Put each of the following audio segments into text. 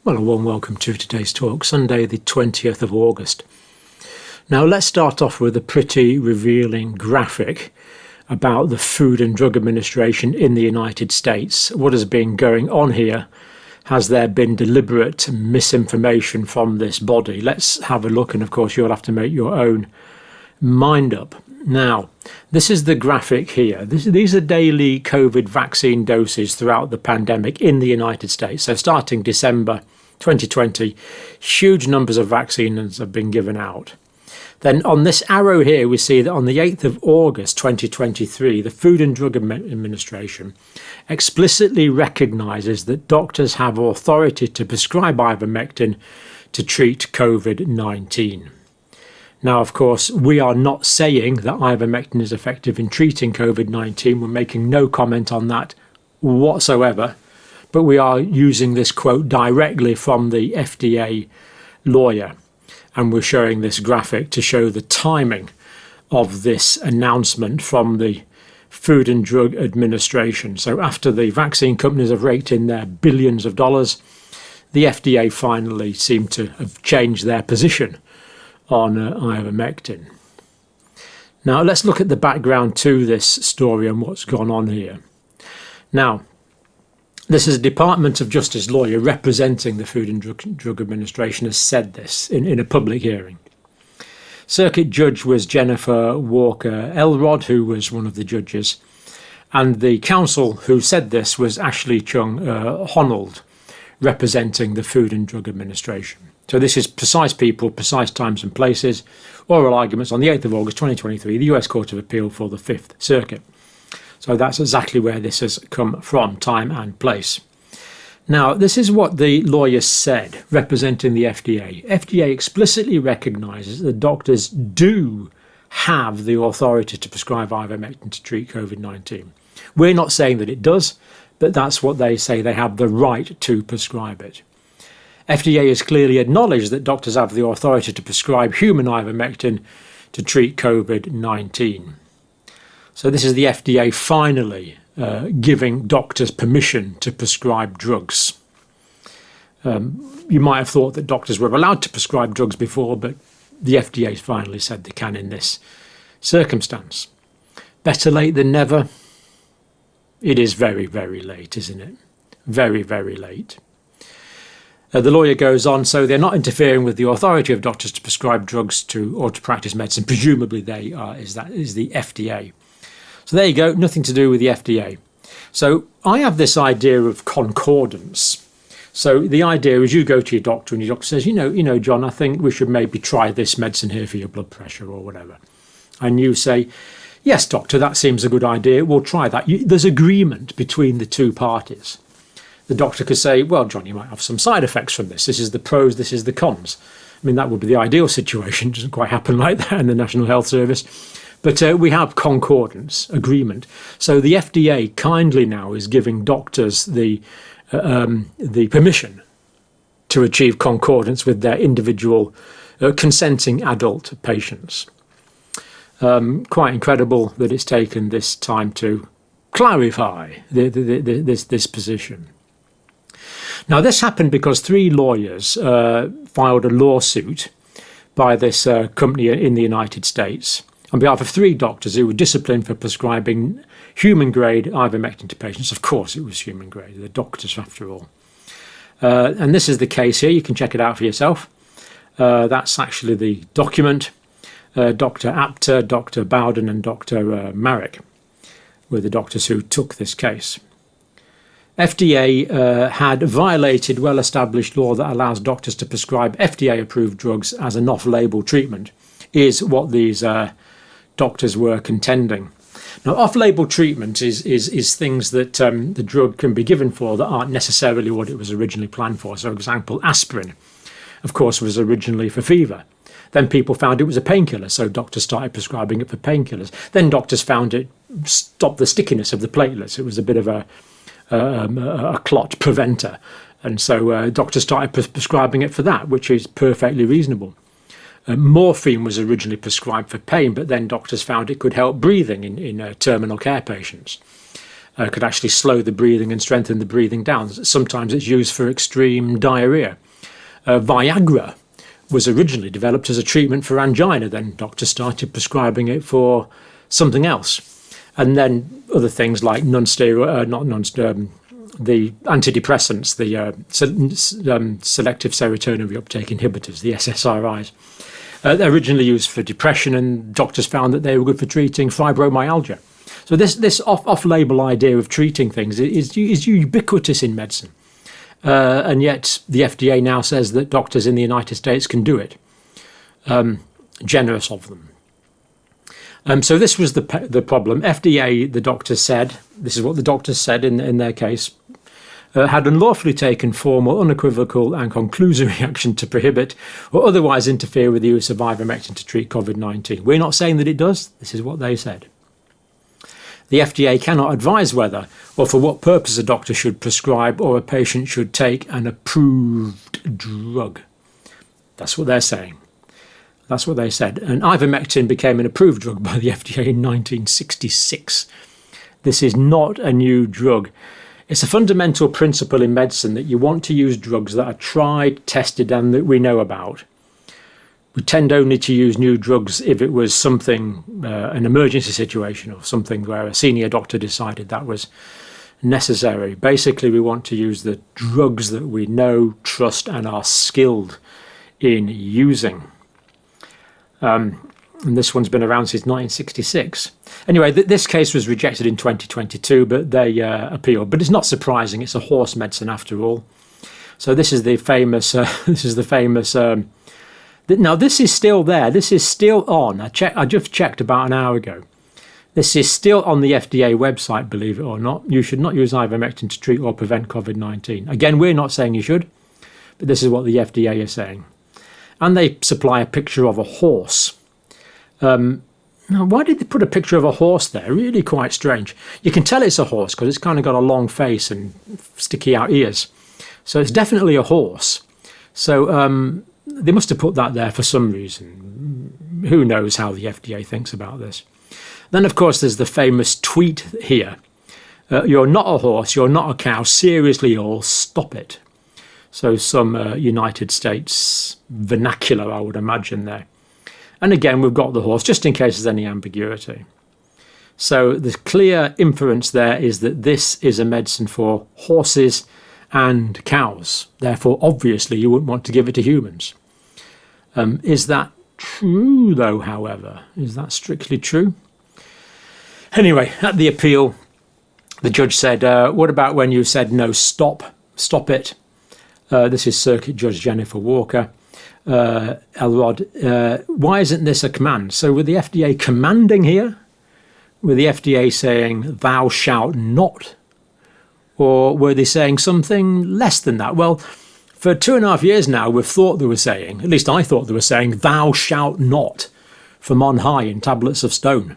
Well, a warm welcome to today's talk, Sunday the 20th of August. Now let's start off with a pretty revealing graphic about the Food and Drug Administration in the United States. What has been going on here? Has there been deliberate misinformation from this body? Let's have a look, and of course you'll have to make your own mind up. Now, this is the graphic here. These are daily COVID vaccine doses throughout the pandemic in the United States. So starting December 2020, huge numbers of vaccines have been given out. Then on this arrow here, we see that on the 8th of August 2023, the Food and Drug Administration explicitly recognises that doctors have authority to prescribe ivermectin to treat COVID-19. Now, of course, we are not saying that ivermectin is effective in treating COVID-19. We're making no comment on that whatsoever. But we are using this quote directly from the FDA lawyer. And we're showing this graphic to show the timing of this announcement from the Food and Drug Administration. So after the vaccine companies have raked in their billions of dollars, the FDA finally seemed to have changed their position on ivermectin. Now let's look at the background to this story and what's gone on here. Now, this is a Department of Justice lawyer representing the Food and Drug Administration has said this in a public hearing. Circuit Judge was Jennifer Walker Elrod, who was one of the judges, and the counsel who said this was Ashley Chung Honnold, representing the Food and Drug Administration. So this is precise people, precise times and places, oral arguments on the 8th of August 2023, the US Court of Appeal for the Fifth Circuit. So that's exactly where this has come from, time and place. Now, this is what the lawyer said, representing the FDA. FDA explicitly recognises that doctors do have the authority to prescribe ivermectin to treat COVID-19. We're not saying that it does, but that's what they say. They have the right to prescribe it. FDA has clearly acknowledged that doctors have the authority to prescribe human ivermectin to treat COVID-19. So this is the FDA finally giving doctors permission to prescribe drugs. You might have thought that doctors were allowed to prescribe drugs before, but the FDA finally said they can in this circumstance. Better late than never. It is very, very late, isn't it? Very, very late. The lawyer goes on, so they're not interfering with the authority of doctors to prescribe drugs or to practice medicine. Presumably they are, is the FDA. So there you go, nothing to do with the FDA. So I have this idea of concordance. So the idea is you go to your doctor and your doctor says, you know, John, I think we should maybe try this medicine here for your blood pressure or whatever. And you say, yes, doctor, that seems a good idea. We'll try that. There's agreement between the two parties. The doctor could say, well, John, you might have some side effects from this. This is the pros, this is the cons. I mean, that would be the ideal situation. It doesn't quite happen like that in the National Health Service. But we have concordance, agreement. So the FDA kindly now is giving doctors the permission to achieve concordance with their individual consenting adult patients. Quite incredible that it's taken this time to clarify this position. Now, this happened because 3 lawyers filed a lawsuit by this company in the United States on behalf of 3 doctors who were disciplined for prescribing human-grade ivermectin to patients. Of course it was human-grade, they're doctors after all. And this is the case here, you can check it out for yourself. That's actually the document. Dr. Apter, Dr. Bowden and Dr. Marek were the doctors who took this case. FDA had violated well-established law that allows doctors to prescribe FDA-approved drugs as an off-label treatment, is what these doctors were contending. Now, off-label treatment is things that the drug can be given for that aren't necessarily what it was originally planned for. So, for example, aspirin, of course, was originally for fever. Then people found it was a painkiller, so doctors started prescribing it for painkillers. Then doctors found it stopped the stickiness of the platelets. It was a bit of a clot preventer. And so doctors started prescribing it for that, which is perfectly reasonable. Morphine was originally prescribed for pain, but then doctors found it could help breathing in terminal care patients. could actually slow the breathing and strengthen the breathing down. Sometimes it's used for extreme diarrhea. Viagra was originally developed as a treatment for angina. Then doctors started prescribing it for something else. And then other things like the antidepressants, the selective serotonin reuptake inhibitors, the SSRIs. They're originally used for depression, and doctors found that they were good for treating fibromyalgia. So this off-label idea of treating things is ubiquitous in medicine. And yet the FDA now says that doctors in the United States can do it. Generous of them. So this was the problem. FDA, the doctors said, this is what the doctors said in their case, had unlawfully taken formal, unequivocal and conclusory action to prohibit or otherwise interfere with the use of ivermectin to treat COVID-19. We're not saying that it does. This is what they said. The FDA cannot advise whether or for what purpose a doctor should prescribe or a patient should take an approved drug. That's what they're saying. That's what they said. And ivermectin became an approved drug by the FDA in 1966. This is not a new drug. It's a fundamental principle in medicine that you want to use drugs that are tried, tested, and that we know about. We tend only to use new drugs if it was something, an emergency situation or something where a senior doctor decided that was necessary. Basically, we want to use the drugs that we know, trust, and are skilled in using. And this one's been around since 1966. Anyway, this case was rejected in 2022, but they appealed. But it's not surprising. It's a horse medicine after all. So this is the famous. Now this is still there. This is still on. I just checked about an hour ago. This is still on the FDA website. Believe it or not, you should not use ivermectin to treat or prevent COVID-19. Again, we're not saying you should, but this is what the FDA is saying. And they supply a picture of a horse. Now, why did they put a picture of a horse there? Really quite strange. You can tell it's a horse because it's kind of got a long face and sticky out ears. So it's definitely a horse. So they must have put that there for some reason. Who knows how the FDA thinks about this. Then, of course, there's the famous tweet here. You're not a horse, you're not a cow. Seriously, all stop it. So some United States vernacular, I would imagine there. And again, we've got the horse, just in case there's any ambiguity. So the clear inference there is that this is a medicine for horses and cows. Therefore, obviously, you wouldn't want to give it to humans. Is that true, though, however? Is that strictly true? Anyway, at the appeal, the judge said, what about when you said, no, stop it? This is Circuit Judge Jennifer Walker. Elrod, why isn't this a command? So were the FDA commanding here? Were the FDA saying, thou shalt not? Or were they saying something less than that? Well, for 2.5 years now, we've thought they were saying, at least I thought they were saying, thou shalt not, from on high in tablets of stone.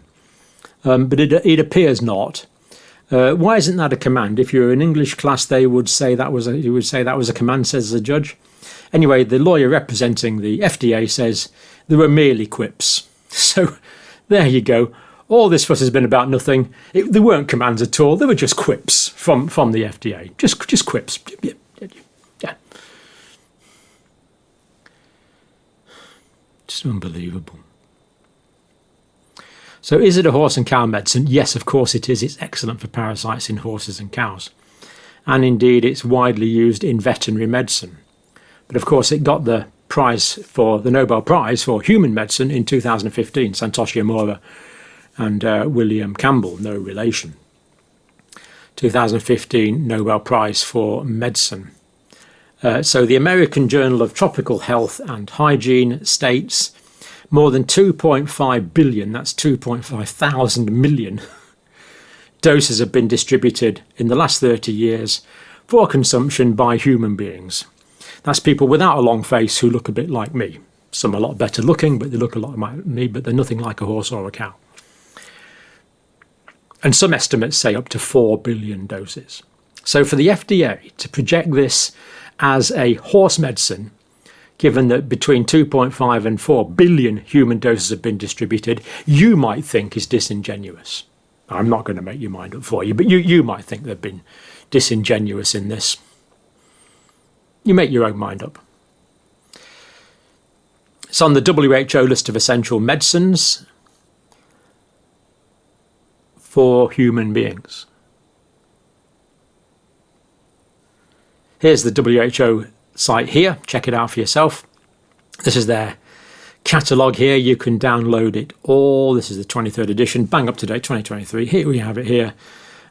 But it appears not. Why isn't that a command? If you're in English class, they would say that was a command, says the judge. Anyway, the lawyer representing the FDA says they were merely quips. So there you go. All this fuss has been about nothing. They weren't commands at all. They were just quips from the FDA. Just quips. Yeah. Just unbelievable. So is it a horse and cow medicine? Yes, of course it is. It's excellent for parasites in horses and cows. And indeed, it's widely used in veterinary medicine. But of course, it got the Nobel Prize for human medicine in 2015, Satoshi Amora and William Campbell, no relation. 2015 Nobel Prize for Medicine. So the American Journal of Tropical Health and Hygiene states more than 2.5 billion, that's 2.5 thousand million, doses have been distributed in the last 30 years for consumption by human beings. That's people without a long face who look a bit like me. Some a lot better looking, but they look a lot like me, but they're nothing like a horse or a cow. And some estimates say up to 4 billion doses. So for the FDA to project this as a horse medicine, given that between 2.5 and 4 billion human doses have been distributed, you might think is disingenuous. I'm not going to make your mind up for you, but you might think they've been disingenuous in this. You make your own mind up. It's on the WHO list of essential medicines for human beings. Here's the WHO site here. Check it out for yourself. This is their catalogue here. You can download it all. This is the 23rd edition, bang up to date, 2023. Here we have it here.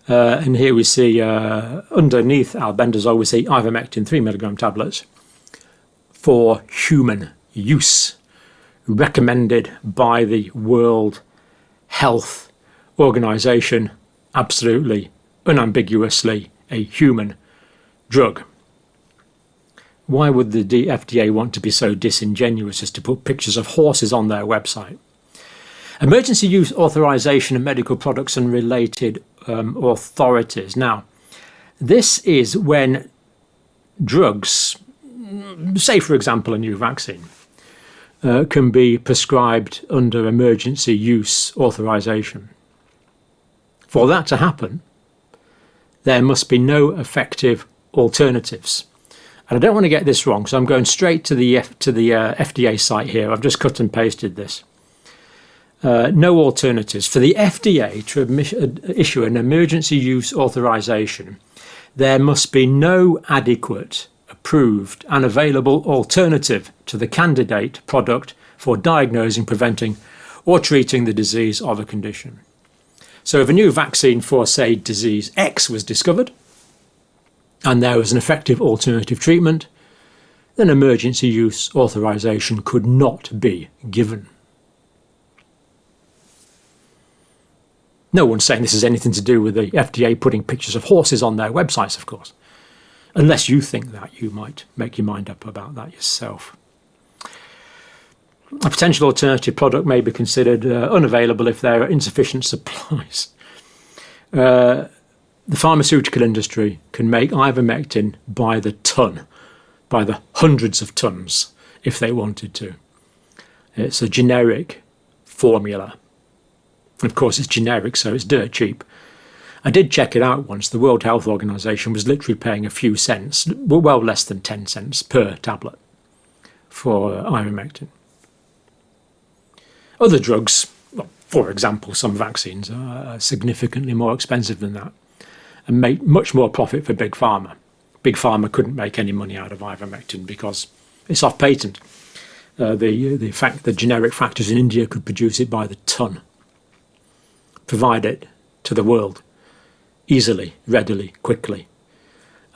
And here we see underneath albendazole, we see ivermectin 3 milligram tablets for human use, recommended by the World Health Organization, absolutely, unambiguously a human drug. Why would the FDA want to be so disingenuous as to put pictures of horses on their website? Emergency use authorization of medical products and related authorities. Now, this is when drugs, say for example a new vaccine, can be prescribed under emergency use authorization. For that to happen, there must be no effective alternatives. And I don't want to get this wrong, so I'm going straight to the FDA site here. I've just cut and pasted this. No alternatives. For the FDA to issue an emergency use authorization, there must be no adequate, approved and available alternative to the candidate product for diagnosing, preventing or treating the disease of a condition. So if a new vaccine for, say, disease X was discovered and there was an effective alternative treatment, then emergency use authorization could not be given. No one's saying this has anything to do with the FDA putting pictures of horses on their websites, of course. Unless you think that, you might make your mind up about that yourself. A potential alternative product may be considered unavailable if there are insufficient supplies. The pharmaceutical industry can make ivermectin by the ton, by the hundreds of tons, if they wanted to. It's a generic formula. Of course, it's generic, so it's dirt cheap. I did check it out once. The World Health Organization was literally paying a few cents, well less than 10 cents per tablet for ivermectin. Other drugs, well, for example, some vaccines are significantly more expensive than that and make much more profit for Big Pharma. Big Pharma couldn't make any money out of ivermectin because it's off patent. The generic factors in India could produce it by the ton, provide it to the world easily, readily, quickly,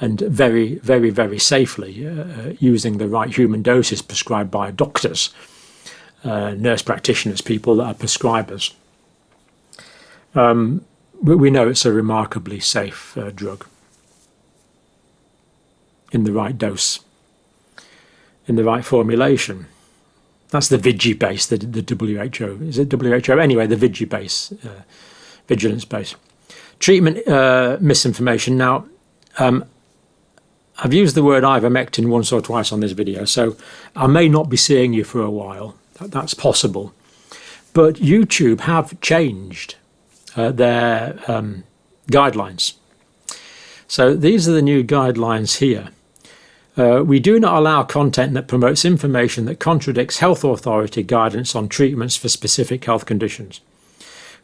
and very, very, very safely, using the right human doses prescribed by doctors, nurse practitioners, people that are prescribers. We know it's a remarkably safe drug in the right dose, in the right formulation. That's the VIGI base, the WHO. Is it WHO? Anyway, the VIGI base, vigilance base. Treatment misinformation. Now, I've used the word ivermectin once or twice on this video, so I may not be seeing you for a while. That's possible. But YouTube have changed their guidelines. So these are the new guidelines here. We do not allow content that promotes information that contradicts health authority guidance on treatments for specific health conditions.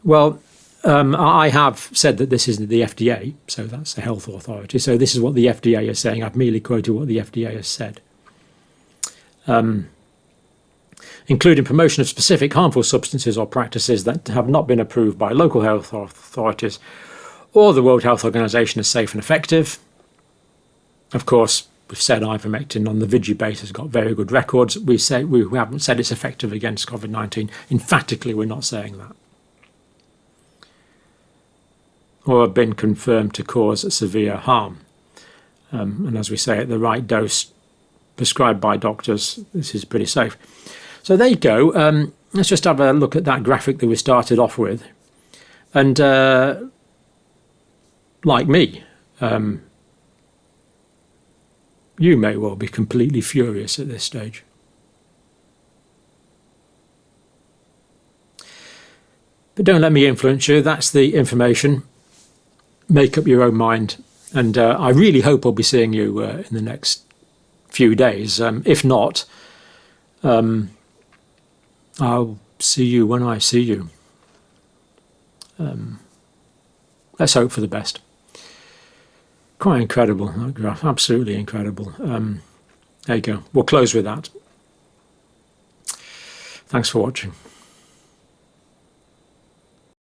Well, I have said that this is the FDA, so that's the health authority. So this is what the FDA is saying. I've merely quoted what the FDA has said. Including promotion of specific harmful substances or practices that have not been approved by local health authorities or the World Health Organization as safe and effective. Of course, we've said ivermectin on the VIGI base has got very good records. We haven't said it's effective against COVID-19. Emphatically, we're not saying that. Or have been confirmed to cause severe harm. And as we say, at the right dose prescribed by doctors, this is pretty safe. So there you go. Let's just have a look at that graphic that we started off with. And like me, you may well be completely furious at this stage. But don't let me influence you. That's the information. Make up your own mind. And I really hope I'll be seeing you in the next few days. If not, I'll see you when I see you. Let's hope for the best. Quite incredible, that graph. Absolutely incredible. There you go. We'll close with that. Thanks for watching.